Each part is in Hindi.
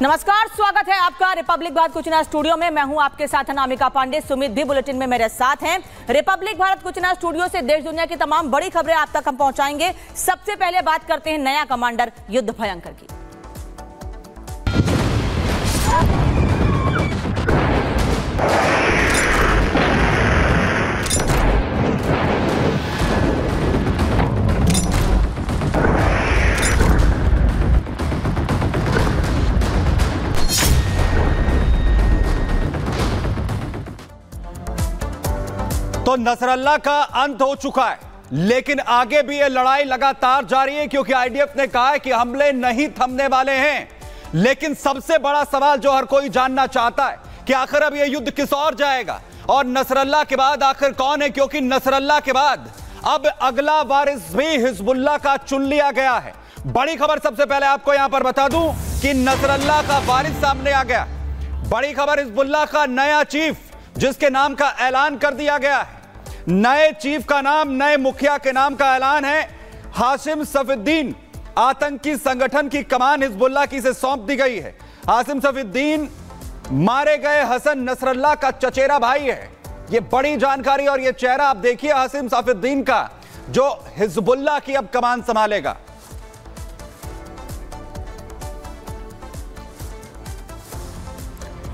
नमस्कार, स्वागत है आपका रिपब्लिक भारत कुचना स्टूडियो में। मैं हूं आपके साथ अनामिका पांडे। सुमित भी बुलेटिन में मेरे साथ हैं। रिपब्लिक भारत कुचना स्टूडियो से देश दुनिया की तमाम बड़ी खबरें आप तक हम पहुंचाएंगे। सबसे पहले बात करते हैं नया कमांडर युद्ध भयंकर की। तो नसरल्ला का अंत हो चुका है, लेकिन आगे भी यह लड़ाई लगातार जारी है, क्योंकि आईडीएफ ने कहा है कि हमले नहीं थमने वाले हैं। लेकिन सबसे बड़ा सवाल जो हर कोई जानना चाहता है कि आखिर अब यह युद्ध किस ओर जाएगा और नसरल्ला के बाद आखिर कौन है, क्योंकि नसरल्ला के बाद अब अगला वारिस भी हिजबुल्लाह का चुन लिया गया है। बड़ी खबर सबसे पहले आपको यहां पर बता दूं कि नसरल्ला का वारिस सामने आ गया। बड़ी खबर, हिजबुल्लाह का नया चीफ जिसके नाम का ऐलान कर दिया गया है। नए चीफ का नाम, नए मुखिया के नाम का ऐलान है हाशिम सफीउद्दीन। आतंकी संगठन की कमान हिजबुल्लाह की से सौंप दी गई है। हाशिम सफीउद्दीन मारे गए हसन नसरल्लाह का चचेरा भाई है। यह बड़ी जानकारी और यह चेहरा आप देखिए हाशिम सफीउद्दीन का, जो हिजबुल्लाह की अब कमान संभालेगा।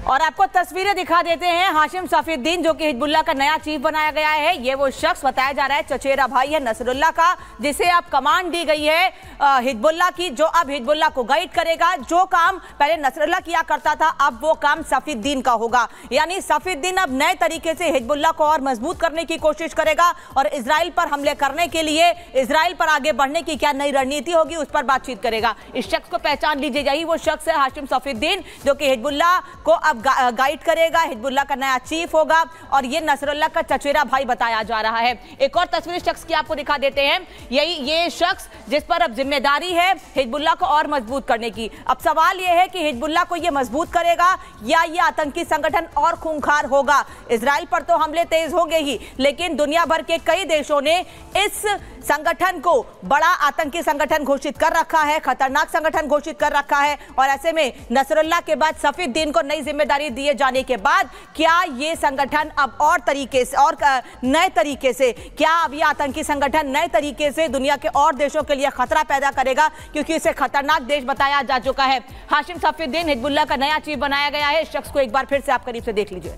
और आपको तस्वीरें दिखा देते हैं। हाशिम सफीउद्दीन जो कि हिजबुल्लाह का नया चीफ बनाया गया है, ये वो शख्स बताया जा रहा है चचेरा भाई है नसरुल्लाह का, जिसे अब कमांड दी गई है हिजबुल्लाह की, जो अब हिजबुल्लाह को गाइड करेगा। जो काम पहले नसरुल्लाह किया करता था, अब वो काम सफीउद्दीन का होगा। यानी सफीउद्दीन अब नए तरीके से हिजबुल्लाह को और मजबूत करने की कोशिश करेगा और इजराइल पर हमले करने के लिए, इजराइल पर आगे बढ़ने की क्या नई रणनीति होगी उस पर बातचीत करेगा। इस शख्स को पहचान लीजिए, यही वो शख्स है हाशिम सफीउद्दीन जो कि हिजबुल्लाह को अब गाइड करेगा, हिजबुल्लाह का नया चीफ होगा और ये नसरुल्लाह का चचेरा भाई बताया जा रहा है। एक और तस्वीर शख्स की आपको दिखा देते हैं। ये शख्स जिस पर अब जिम्मेदारी है हिजबुल्लाह को और मजबूत करने की। अब सवाल यह है कि हिजबुल्लाह को ये मजबूत करेगा या ये आतंकी संगठन और खूंखार होगा। इजराइल पर तो हमले तेज होंगे ही, लेकिन दुनिया भर के कई देशों ने इस संगठन को बड़ा आतंकी संगठन घोषित कर रखा है, खतरनाक संगठन घोषित कर रखा है। और ऐसे में नसरुल्लाह के बाद सफीउद्दीन को नई जिम्मेदारी दिए जाने के बाद क्या ये संगठन अब और तरीके से और नए तरीके से, क्या अब ये आतंकी संगठन नए तरीके से दुनिया के और देशों के लिए खतरा पैदा करेगा, क्योंकि इसे खतरनाक देश बताया जा चुका है। हाशिम सफीउद्दीन हिजबुल्लाह का नया चीफ बनाया गया है। इस शख्स को एक बार फिर से आप करीब से देख लीजिए।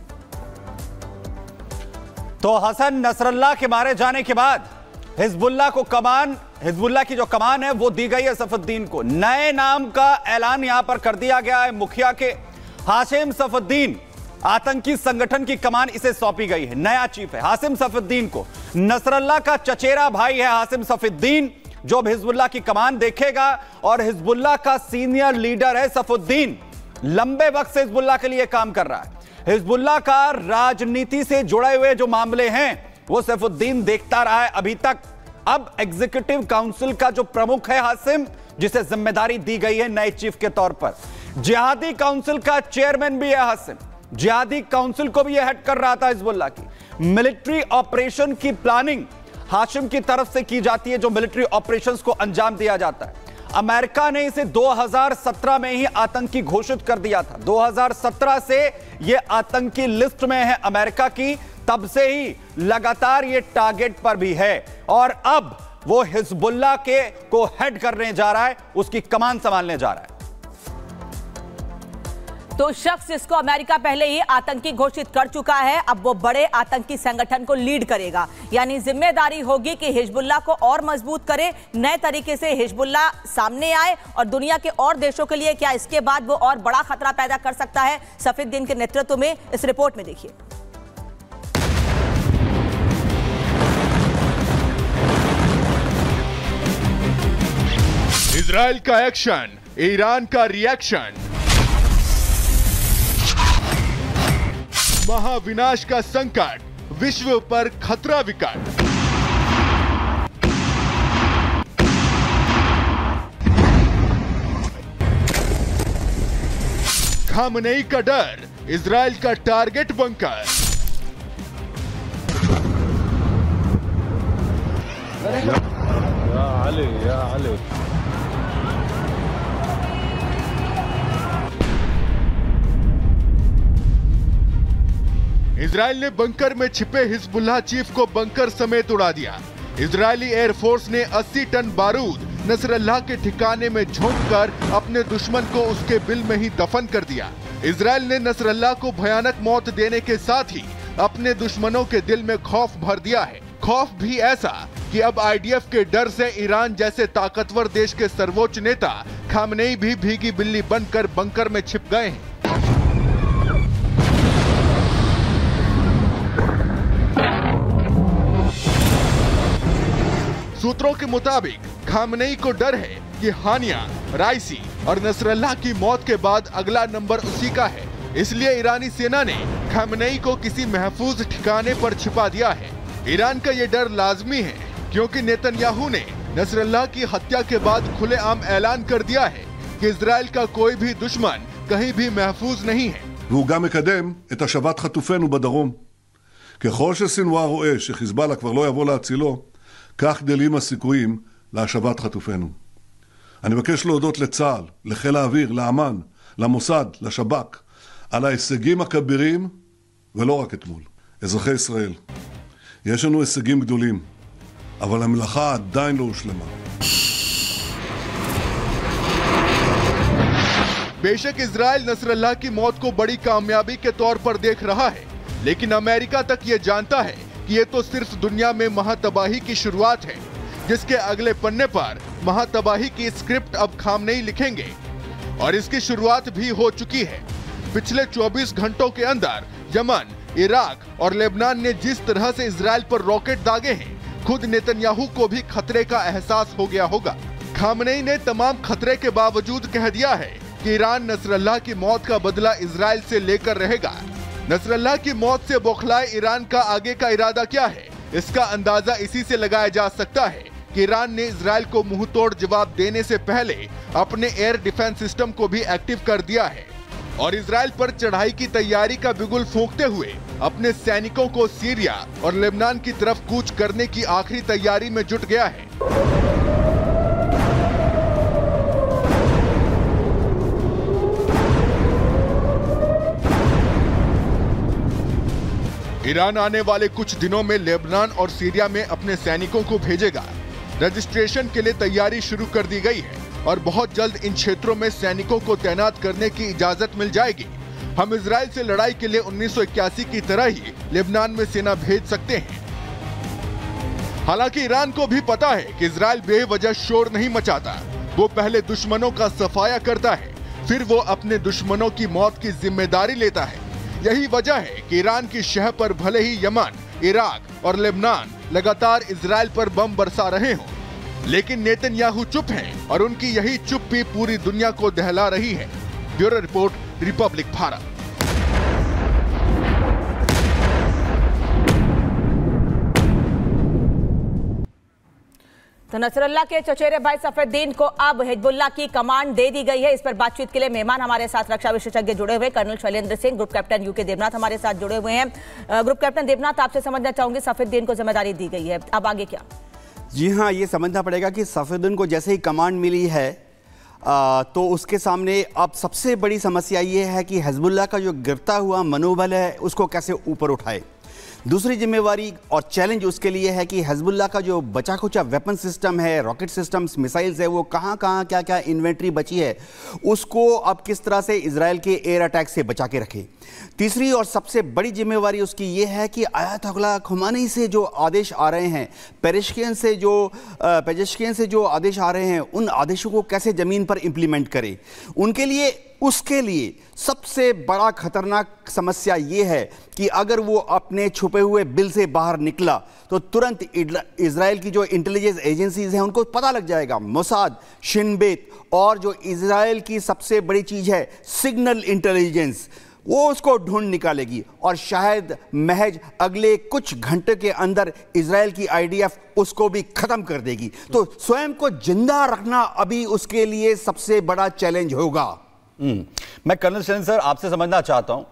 तो हसन नसरल्लाह के मारे जाने के बाद हिजबुल्लाह को कमान, हिजबुल्लाह की जो कमान है वो दी गई है सफीउद्दीन को। नए नाम का ऐलान यहां पर कर दिया गया है मुखिया के। हाशिम सफीउद्दीन, आतंकी संगठन की कमान इसे सौंपी गई है। नया चीफ है हाशिम सफीउद्दीन को। नसरल्लाह का चचेरा भाई है हाशिम सफीउद्दीन, जो अब हिजबुल्लाह की कमान देखेगा और हिजबुल्लाह का सीनियर लीडर है सफीउद्दीन। लंबे वक्त से हिजबुल्लाह के लिए काम कर रहा है। हिजबुल्लाह का राजनीति से जुड़े हुए जो मामले हैं वो सफीउद्दीन देखता रहा है अभी तक। अब एग्जीक्यूटिव काउंसिल का जो प्रमुख है हाशिम, जिसे जिम्मेदारी दी गई है नए चीफ के तौर पर। जिहादी काउंसिल का चेयरमैन भी है हाशिम। जिहादी काउंसिल को भी यह हेड कर रहा था हिजबुल्लाह की। मिलिट्री ऑपरेशन की प्लानिंग हाशिम की तरफ से की जाती है, जो मिलिट्री ऑपरेशंस को अंजाम दिया जाता है। अमेरिका ने इसे 2017 में ही आतंकी घोषित कर दिया था। 2017 से यह आतंकी लिस्ट में है अमेरिका की, तब से ही लगातार ये टारगेट पर भी है और अब वो हिजबुल्लाह के को हेड करने जा रहा है, उसकी कमान संभालने जा रहा है। तो शख्स जिसको अमेरिका पहले ही आतंकी घोषित कर चुका है, अब वो बड़े आतंकी संगठन को लीड करेगा। यानी जिम्मेदारी होगी कि हिजबुल्लाह को और मजबूत करे, नए तरीके से हिजबुल्लाह सामने आए और दुनिया के और देशों के लिए क्या इसके बाद वो और बड़ा खतरा पैदा कर सकता है सफीउद्दीन के नेतृत्व में। इस रिपोर्ट में देखिए। इजराइल का एक्शन, ईरान का रिएक्शन, महाविनाश का संकट, विश्व पर खतरा विकट। खामनेई का डर, इजराइल का टारगेट बनकर। या अली इजराइल ने बंकर में छिपे हिजबुल्लाह चीफ को बंकर समेत उड़ा दिया। इजरायली एयरफोर्स ने 80 टन बारूद नसरल्लाह के ठिकाने में झोंककर अपने दुश्मन को उसके बिल में ही दफन कर दिया। इजराइल ने नसरल्लाह को भयानक मौत देने के साथ ही अपने दुश्मनों के दिल में खौफ भर दिया है। खौफ भी ऐसा कि अब आईडीएफ के डर से ईरान जैसे ताकतवर देश के सर्वोच्च नेता खामनेई भी भीगी बिल्ली बनकर बंकर में छिप गए हैं। सूत्रों के मुताबिक खामनेई को डर है कि हानिया, राइसी और नसरल्लाह की मौत के बाद अगला नंबर उसी का है। इसलिए ईरानी सेना ने खामनेई को किसी महफूज ठिकाने पर छिपा दिया है। ईरान का ये डर लाजमी है क्योंकि नेतन्याहू ने नसरल्लाह की हत्या के बाद खुलेआम ऐलान कर दिया है कि इजराइल का कोई भी दुश्मन कहीं भी महफूज नहीं है। והוא גם מקדם את השבת חטופינו בדרום. ככל שסנוואר רואה שחיזבאללה כבר לא יבוא להצילו, כך גדלים הסיכויים להשבת חטופינו. אני מבקש להודות לצה"ל, לחיל האוויר, לאמ"ן, למוסד, לשב"כ, על ההישגים הכבירים, ולא רק אתמול. אזרחי ישראל, יש לנו הישגים גדולים, אבל המלאכה עדיין לא הושלמה. बेशक इजराइल नसरल्लाह की मौत को बड़ी कामयाबी के तौर पर देख रहा है, लेकिन अमेरिका तक ये जानता है कि ये तो सिर्फ दुनिया में महातबाही की शुरुआत है, जिसके अगले पन्ने पर महातबाही की स्क्रिप्ट अब खामनेई लिखेंगे। और इसकी शुरुआत भी हो चुकी है। पिछले 24 घंटों के अंदर यमन, इराक और लेबनान ने जिस तरह से इजराइल पर रॉकेट दागे हैं, खुद नेतन्याहू को भी खतरे का एहसास हो गया होगा। खामनेई ने तमाम खतरे के बावजूद कह दिया है कि ईरान नसरल्लाह की मौत का बदला इजराइल से लेकर रहेगा। नसरल्लाह की मौत से बौखलाए ईरान का आगे का इरादा क्या है, इसका अंदाजा इसी से लगाया जा सकता है कि ईरान ने इजराइल को मुंहतोड़ जवाब देने से पहले अपने एयर डिफेंस सिस्टम को भी एक्टिव कर दिया है और इजराइल पर चढ़ाई की तैयारी का बिगुल फूंकते हुए अपने सैनिकों को सीरिया और लेबनान की तरफ कूच करने की आखिरी तैयारी में जुट गया है। ईरान आने वाले कुछ दिनों में लेबनान और सीरिया में अपने सैनिकों को भेजेगा। रजिस्ट्रेशन के लिए तैयारी शुरू कर दी गई है और बहुत जल्द इन क्षेत्रों में सैनिकों को तैनात करने की इजाजत मिल जाएगी। हम इजराइल से लड़ाई के लिए 1981 की तरह ही लेबनान में सेना भेज सकते हैं। हालांकि ईरान को भी पता है कि इजराइल बेवजह शोर नहीं मचाता। वो पहले दुश्मनों का सफाया करता है, फिर वो अपने दुश्मनों की मौत की जिम्मेदारी लेता है। यही वजह है कि ईरान की शह पर भले ही यमन, इराक और लेबनान लगातार इजराइल पर बम बरसा रहे हों, लेकिन नेतन्याहू चुप हैं और उनकी यही चुप्पी पूरी दुनिया को दहला रही है। Bureau report, Republic Bharat. तो नसरल्लाह के चचेरे भाई सफेद्दीन को अब हिजबुल्लाह की कमांड दे दी गई है। इस पर बातचीत के लिए मेहमान हमारे साथ रक्षा विशेषज्ञ जुड़े हुए colonel Shailendra Singh, group captain UK Devnath हमारे साथ जुड़े हुए हैं। ग्रुप कैप्टन देवनाथ, आपसे समझना चाहूंगी, सफेद्दीन को जिम्मेदारी दी गई है, अब आगे क्या? जी हाँ, ये समझना पड़ेगा कि सफेद्दीन को जैसे ही कमांड मिली है तो उसके सामने अब सबसे बड़ी समस्या ये है कि हिजबुल्लाह का जो गिरता हुआ मनोबल है उसको कैसे ऊपर उठाए। दूसरी जिम्मेवारी और चैलेंज उसके लिए है कि हिजबुल्लाह का जो बचा खुचा वेपन सिस्टम है, रॉकेट सिस्टम्स, मिसाइल्स है, वो कहाँ कहाँ क्या क्या इन्वेंट्री बची है, उसको अब किस तरह से इजराइल के एयर अटैक से बचा के रखे। तीसरी और सबसे बड़ी जिम्मेवारी उसकी ये है कि आयतुल्लाह खुमैनी से जो आदेश आ रहे हैं, पेजेश्कियन से जो आदेश आ रहे हैं, उन आदेशों को कैसे ज़मीन पर इम्प्लीमेंट करे। उसके लिए सबसे बड़ा खतरनाक समस्या ये है कि अगर वो अपने छुपे हुए बिल से बाहर निकला तो तुरंत इजराइल की जो इंटेलिजेंस एजेंसीज हैं उनको पता लग जाएगा, मोसाद, शिन बेत और जो इजराइल की सबसे बड़ी चीज़ है सिग्नल इंटेलिजेंस, वो उसको ढूंढ निकालेगी और शायद महज अगले कुछ घंटे के अंदर इजराइल की आईडीएफ उसको भी खत्म कर देगी। तो स्वयं को जिंदा रखना अभी उसके लिए सबसे बड़ा चैलेंज होगा। मैं कर्नल शैलेंद्र सर आपसे समझना चाहता हूं,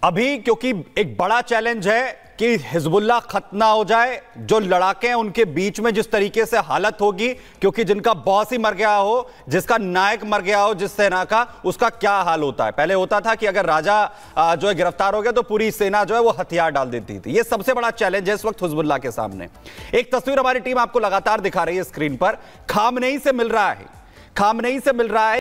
अभी क्योंकि एक बड़ा चैलेंज है कि हिजबुल्लाह खत्म ना हो जाए, जो लड़ाके हैं उनके बीच में जिस तरीके से हालत होगी, क्योंकि जिनका बॉस ही मर गया हो, जिसका नायक मर गया हो जिस सेना का, उसका क्या हाल होता है। पहले होता था कि अगर राजा जो है गिरफ्तार हो गया तो पूरी सेना जो है वो हथियार डाल देती थी। ये सबसे बड़ा चैलेंज है इस वक्त हिजबुल्लाह के सामने। एक तस्वीर हमारी टीम आपको लगातार दिखा रही है स्क्रीन पर, खामनेई से मिल रहा है, खामनेई से मिल रहा है